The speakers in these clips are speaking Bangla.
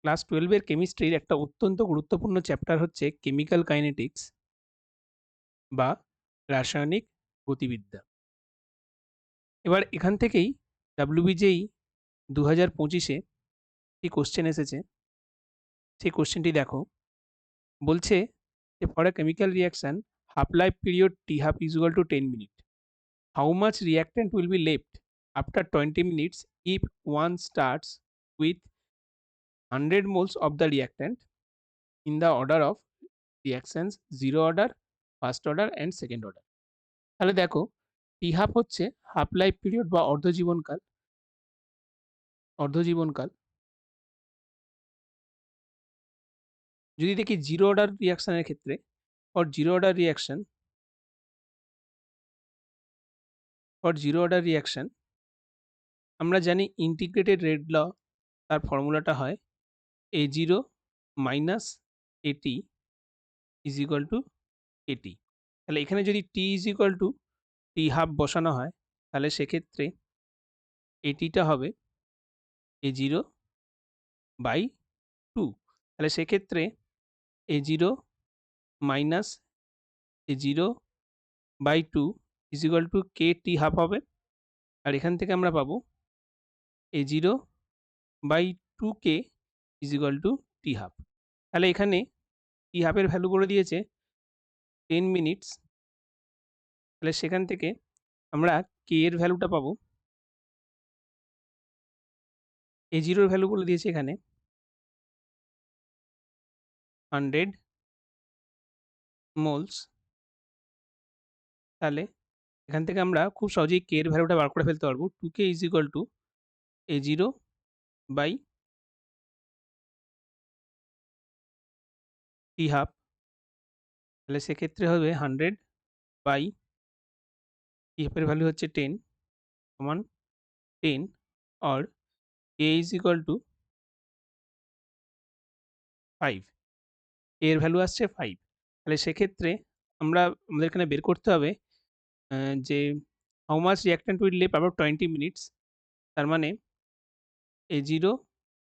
ক্লাস 12 এর কেমিস্ট্রির একটা অত্যন্ত গুরুত্বপূর্ণ চ্যাপ্টার হচ্ছে কেমিক্যাল কাইনেটিক্স বা রাসায়নিক গতিবিদ্যা। এবার এখান থেকেই WBJEE 2025-এ একটি কোশ্চেন এসেছে। সেই কোশ্চেনটি দেখো, বলছে যে for a chemical reaction half life period T half is equal to 10 minutes. How much reactant will be left after 20 minutes if one starts with 100 moles of the reactant in the order of reactions 0 order, first order and second order? তাহলে দেখো, টি হাফ হচ্ছে হাফ লাইফ পিরিয়ড বা অর্ধজীবনকাল। যদি দেখি জিরো অর্ডার রিয়াকশনের ক্ষেত্রে, ফর জিরো অর্ডার রিয়াকশন আমরা জানি ইন্টিগ্রেটেড রেট ল, তার ফর্মুলাটা হয় A0 minus AT is equal to AT। তাহলে এখানে যদি T is equal to T half বসানো হয়, তাহলে সেক্ষেত্রে এটিটা হবে A0 বাই 2। তাহলে সেক্ষেত্রে A0 minus A0 by 2 is equal to KT half হবে। আর এখান থেকে আমরা পাবো A0 by 2K is equal to T half. তাহলে এখানে টি হাফের ভ্যালু করে দিয়েছে 10 মিনিটস। তাহলে সেখান থেকে আমরা কে এর ভ্যালুটা পাবো, A0 এর ভ্যালু বলে দিয়েছে এখানে 100 মোলস। তাহলে এখান থেকে আমরা খুব সহজেই কে এর ভ্যালুটা বার করে ফেলতে পারবো। 2K is equal to A0 by T half. তাহলে সেক্ষেত্রে হবে 100 বাই টি হাফের ভ্যালু হচ্ছে 10 সমান 10 और K ইজ ইকুয়াল টু 5। এর ভ্যালু আসছে 5। তাহলে সেক্ষেত্রে আমাদের এখানে বের করতে হবে যে how much reactant will leave about 20 minutes. তার মানে A0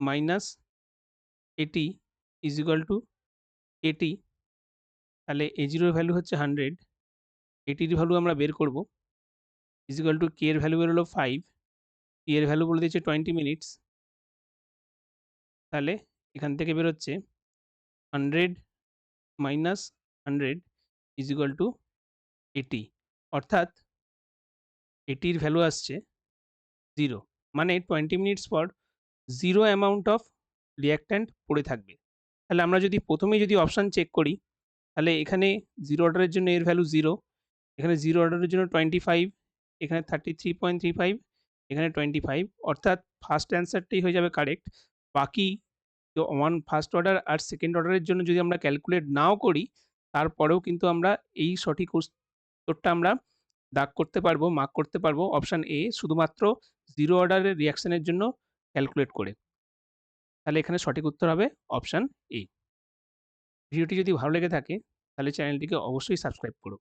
minus AT is equal to AT। তাহলে A0 এর ভ্যালু হচ্ছে 100, AT এর ভ্যালু আমরা বের করব, ইজ ইকুয়াল টু K এর ভ্যালু বের হলো 5, T এর ভ্যালু বলে দিয়েছে 20 মিনিটস। তাহলে এখান থেকে বেরোচ্ছে 100 মাইনাস 100 ইজ ইকুয়াল টু 80, অর্থাৎ এটির ভ্যালু আসছে 0। মানে 20 মিনিটস পর 0 অ্যামাউন্ট অফ রিঅ্যাক্ট্যান্ট পড়ে থাকবে। তাহলে আমরা যদি প্রথমেই যদি অপশান চেক করি, তাহলে এখানে জিরো অর্ডারের জন্য এর ভ্যালু 0, এখানে জিরো অর্ডারের জন্য 25, এখানে 33.35, এখানে 25, অর্থাৎ ফার্স্ট অ্যান্সারটাই হয়ে যাবে কারেক্ট। বাকি ফার্স্ট অর্ডার আর সেকেন্ড অর্ডারের জন্য যদি আমরা ক্যালকুলেট নাও করি, তারপরেও কিন্তু আমরা এই সঠিক উত্তরটা আমরা দাগ করতে পারবো, মার্ক করতে পারবো অপশান এ, শুধুমাত্র জিরো অর্ডারের রিয়াকশনের জন্য ক্যালকুলেট করে। তাহলে এখানে সঠিক উত্তর হবে অপশান এ। ভিডিওটি যদি ভালো লেগে থাকে তাহলে চ্যানেলটিকে অবশ্যই সাবস্ক্রাইব করো।